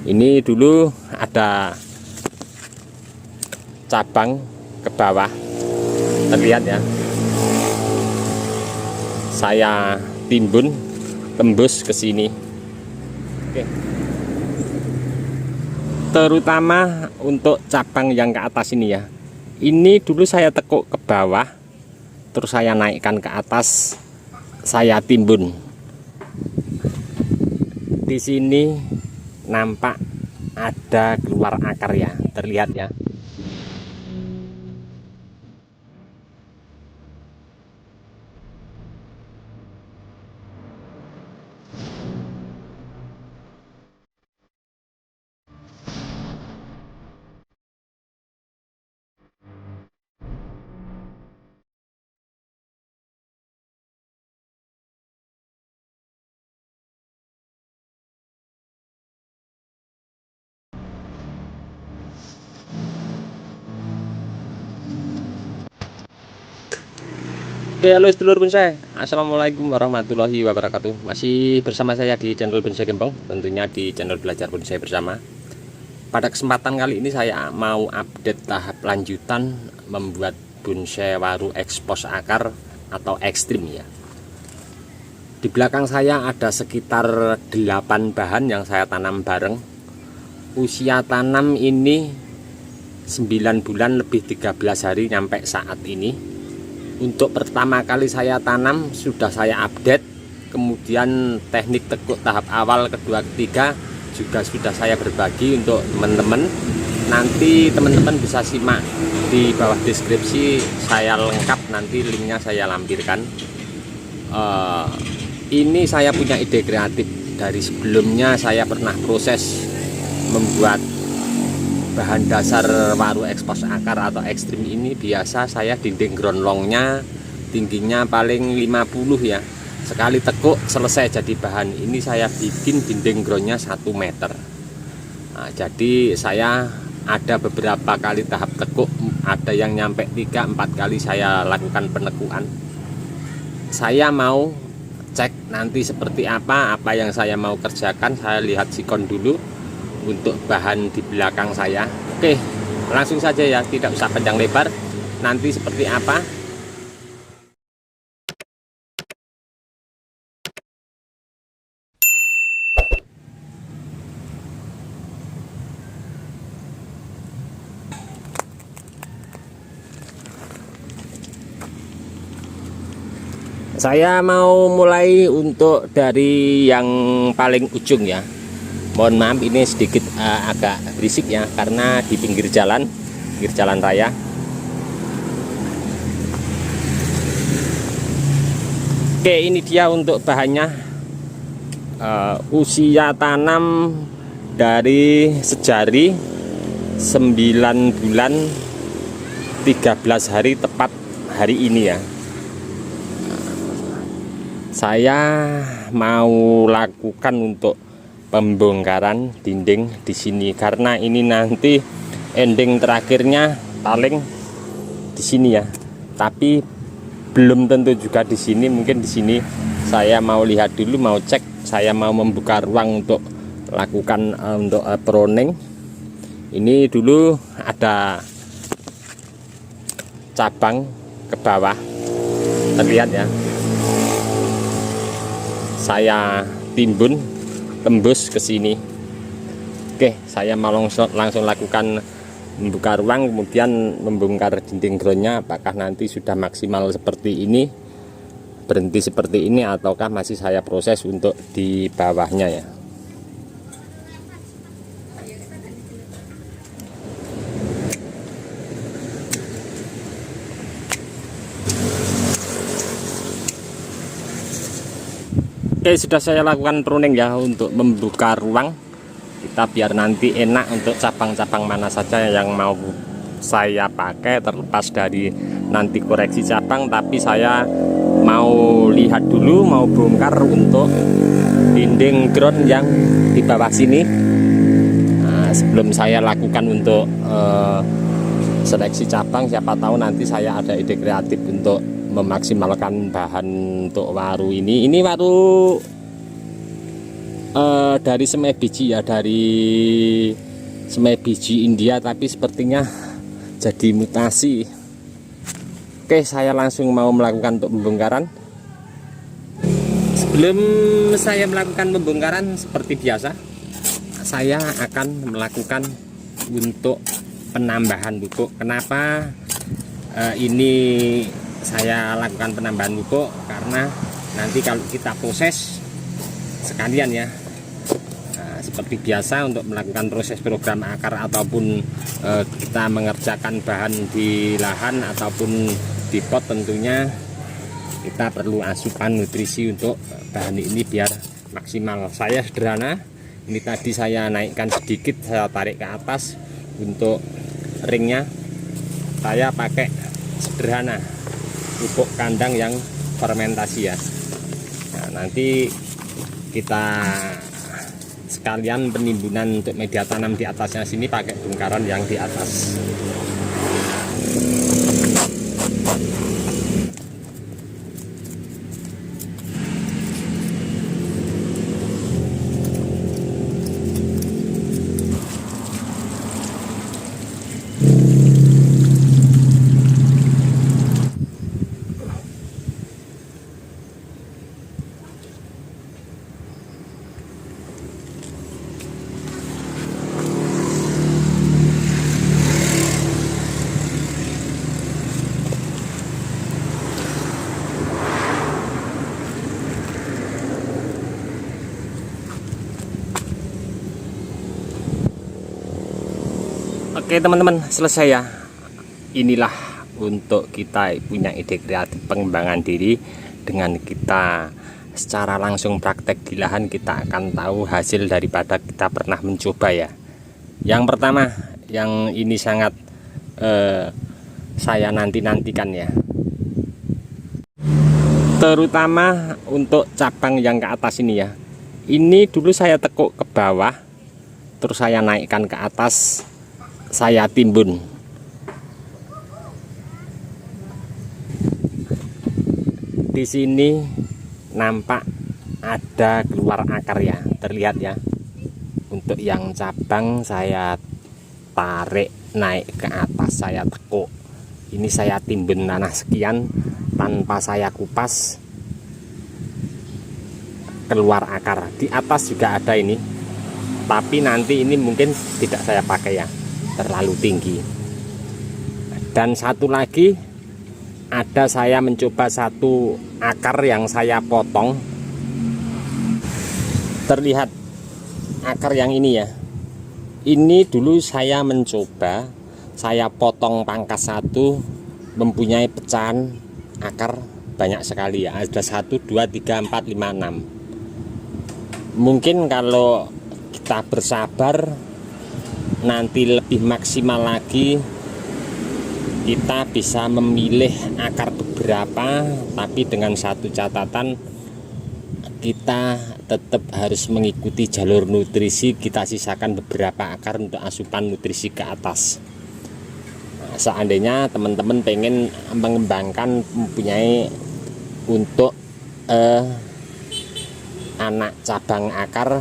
Ini dulu ada cabang ke bawah, terlihat ya. Saya timbun tembus ke sini. Oke. Terutama untuk cabang yang ke atas ini ya. Ini dulu saya tekuk ke bawah, terus saya naikkan ke atas, saya timbun. Di sini nampak ada keluar akar ya, terlihat ya. Oke, halo sedulur bonsai, assalamualaikum warahmatullahi wabarakatuh. Masih bersama saya di channel Bonsai Gembong, tentunya di channel belajar bonsai bersama. Pada kesempatan kali ini saya mau update tahap lanjutan membuat bonsai waru ekspos akar atau ekstrim ya. Di belakang saya ada sekitar 8 bahan yang saya tanam bareng. Usia tanam ini 9 bulan lebih 13 hari nyampe saat ini. Untuk pertama kali saya tanam sudah saya update, kemudian teknik tekuk tahap awal, kedua, ketiga juga sudah saya berbagi untuk teman-teman. Nanti teman-teman bisa simak di bawah deskripsi, saya lengkap, nanti linknya saya lampirkan. Ini saya punya ide kreatif. Dari sebelumnya saya pernah proses membuat bahan dasar waru ekspos akar atau ekstrim ini. Biasa saya dinding ground longnya tingginya paling 50 ya. Sekali tekuk selesai jadi bahan. Ini saya bikin dinding groundnya 1 meter. Nah, jadi saya ada beberapa kali tahap tekuk, ada yang nyampe 3-4 kali saya lakukan penekukan. Saya mau cek nanti seperti apa yang saya mau kerjakan. Saya lihat sikon dulu untuk bahan di belakang saya. Oke, langsung saja ya, tidak usah panjang lebar. Nanti seperti apa saya mau mulai untuk dari yang paling ujung ya. Mohon maaf ini sedikit agak berisik ya, karena di pinggir jalan raya. Oke, ini dia untuk bahannya. Usia tanam dari sejari 9 bulan 13 hari tepat hari ini ya. Saya mau lakukan untuk pembongkaran dinding di sini, karena ini nanti ending terakhirnya paling di sini ya. Tapi belum tentu juga di sini, mungkin di sini saya mau lihat dulu, mau cek. Saya mau membuka ruang untuk lakukan untuk pruning. Ini dulu ada cabang ke bawah, terlihat ya. Saya timbun tembus ke sini. Oke, saya mau langsung lakukan membuka ruang, kemudian membongkar dinding groundnya. Apakah nanti sudah maksimal seperti ini, berhenti seperti ini, ataukah masih saya proses untuk di bawahnya ya. Oke, sudah saya lakukan pruning ya untuk membuka ruang kita, biar nanti enak untuk cabang-cabang mana saja yang mau saya pakai, terlepas dari nanti koreksi cabang. Tapi saya mau lihat dulu, mau bongkar untuk dinding ground yang di bawah sini. Nah, sebelum saya lakukan untuk seleksi cabang, siapa tahu nanti saya ada ide kreatif untuk memaksimalkan bahan untuk waru ini. Ini waru dari semai biji ya, dari semai biji India, tapi sepertinya jadi mutasi. Oke, saya langsung mau melakukan untuk pembongkaran. Sebelum saya melakukan pembongkaran, seperti biasa saya akan melakukan untuk penambahan pupuk. Kenapa ini saya lakukan penambahan pupuk? Karena nanti kalau kita proses sekalian ya, seperti biasa untuk melakukan proses program akar ataupun kita mengerjakan bahan di lahan ataupun di pot, tentunya kita perlu asupan nutrisi untuk bahan ini biar maksimal. Saya sederhana, ini tadi saya naikkan sedikit, saya tarik ke atas. Untuk ringnya saya pakai sederhana, pupuk kandang yang fermentasi ya. Nah, nanti kita sekalian penimbunan untuk media tanam di atasnya sini pakai bongkaran yang di atas. Oke teman-teman, selesai ya. Inilah untuk kita punya ide kreatif pengembangan diri. Dengan kita secara langsung praktek di lahan, kita akan tahu hasil daripada kita pernah mencoba ya. Yang pertama, yang ini sangat saya nantikan ya, terutama untuk cabang yang ke atas ini ya. Ini dulu saya tekuk ke bawah, terus saya naikkan ke atas, saya timbun. Di sini nampak ada keluar akar ya, terlihat ya. Untuk yang cabang saya tarik naik ke atas, saya tekuk. Ini saya timbun tanah sekian tanpa saya kupas, keluar akar. Di atas juga ada ini, tapi nanti ini mungkin tidak saya pakai ya, terlalu tinggi. Dan satu lagi, ada saya mencoba satu akar yang saya potong. Terlihat akar yang ini ya, ini dulu saya mencoba, saya potong pangkas satu, mempunyai pecahan akar banyak sekali ya, ada 1, 2, 3, 4, 5, 6. Mungkin kalau kita bersabar, nanti lebih maksimal lagi, kita bisa memilih akar beberapa, tapi dengan satu catatan, kita tetap harus mengikuti jalur nutrisi. Kita sisakan beberapa akar untuk asupan nutrisi ke atas. Nah, seandainya teman-teman pengen mengembangkan, mempunyai untuk anak cabang akar,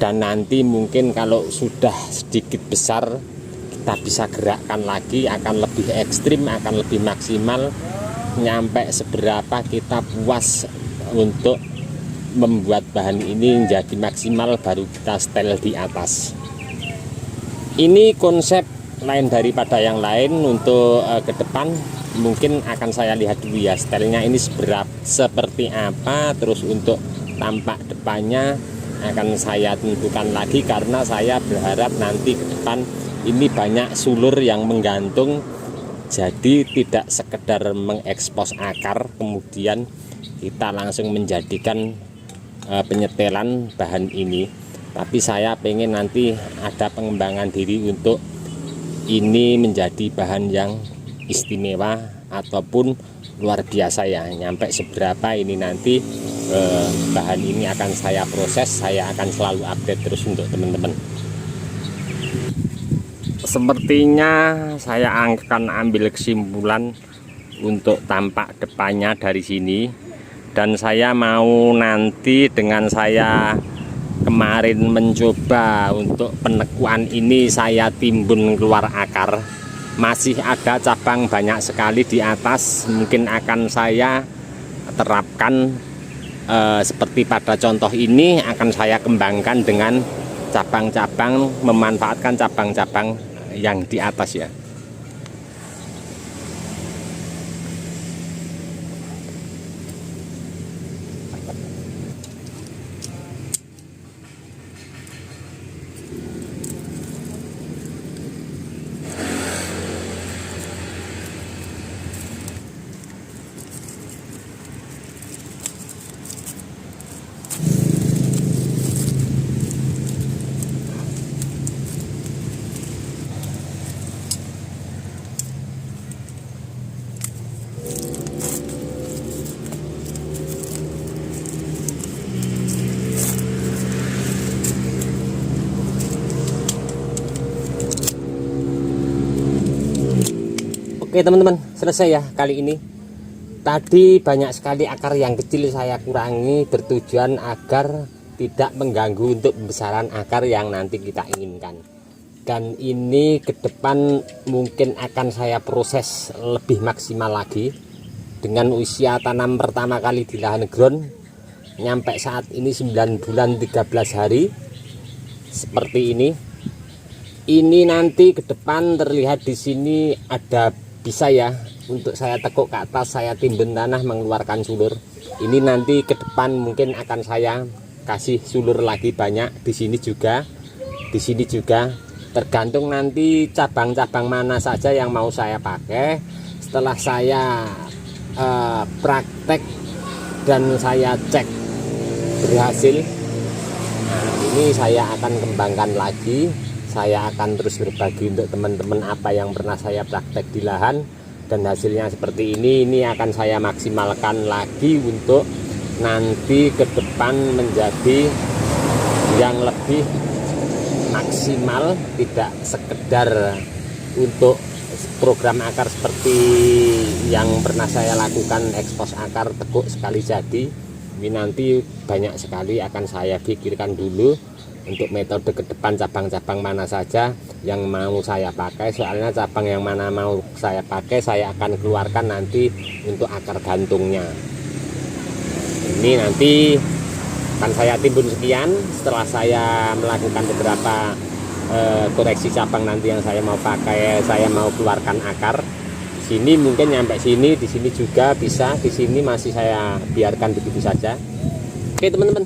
dan nanti mungkin kalau sudah sedikit besar, kita bisa gerakkan lagi, akan lebih ekstrim, akan lebih maksimal. Nyampe seberapa kita puas untuk membuat bahan ini menjadi maksimal, baru kita setel di atas. Ini konsep lain daripada yang lain. Untuk ke depan mungkin akan saya lihat dulu ya, setelnya ini seperti apa. Terus untuk tampak depannya akan saya tentukan lagi, karena saya berharap nanti ke depan ini banyak sulur yang menggantung, jadi tidak sekedar mengekspos akar kemudian kita langsung menjadikan penyetelan bahan ini, tapi saya pengen nanti ada pengembangan diri untuk ini menjadi bahan yang istimewa ataupun luar biasa ya. Nyampe seberapa ini nanti bahan ini akan saya proses, saya akan selalu update terus untuk teman-teman. Sepertinya saya akan ambil kesimpulan untuk tampak depannya dari sini. Dan saya mau nanti dengan saya kemarin mencoba untuk penekuan ini, saya timbun keluar akar, masih ada cabang banyak sekali di atas. Mungkin akan saya terapkan seperti pada contoh ini, akan saya kembangkan dengan cabang-cabang, memanfaatkan cabang-cabang yang di atas ya. Oke teman-teman, selesai ya kali ini. Tadi banyak sekali akar yang kecil saya kurangi, bertujuan agar tidak mengganggu untuk pembesaran akar yang nanti kita inginkan. Dan ini ke depan mungkin akan saya proses lebih maksimal lagi. Dengan usia tanam pertama kali di lahan ground, nyampe saat ini 9 bulan 13 hari seperti ini. Ini nanti ke depan terlihat di sini ada, bisa ya, untuk saya tekuk ke atas, saya timbun tanah mengeluarkan sulur. Ini nanti ke depan mungkin akan saya kasih sulur lagi banyak di sini juga, di sini juga. Tergantung nanti cabang-cabang mana saja yang mau saya pakai. Setelah saya praktek dan saya cek berhasil, nah ini saya akan kembangkan lagi. Saya akan terus berbagi untuk teman-teman apa yang pernah saya praktek di lahan, dan hasilnya seperti ini akan saya maksimalkan lagi untuk nanti ke depan menjadi yang lebih maksimal, tidak sekedar untuk program akar seperti yang pernah saya lakukan, ekspos akar tekuk sekali jadi. Ini nanti banyak sekali akan saya pikirkan dulu untuk metode ke depan, cabang-cabang mana saja yang mau saya pakai. Soalnya cabang yang mana mau saya pakai, saya akan keluarkan nanti untuk akar gantungnya. Ini nanti akan saya timbun sekian. Setelah saya melakukan beberapa koreksi cabang nanti yang saya mau pakai, saya mau keluarkan akar. Sini mungkin nyampe sini, di sini juga bisa, di sini masih saya biarkan begitu saja. Oke teman-teman,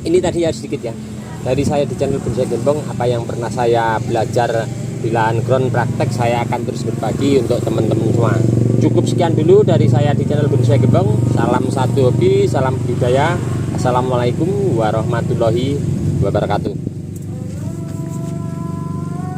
ini tadi ya sedikit ya dari saya di channel Bonsai Gembong. Apa yang pernah saya belajar di lahan ground praktek, saya akan terus berbagi untuk teman-teman semua. Cukup sekian dulu dari saya di channel Bonsai Gembong. Salam satu hobi, salam budaya. Assalamualaikum warahmatullahi wabarakatuh.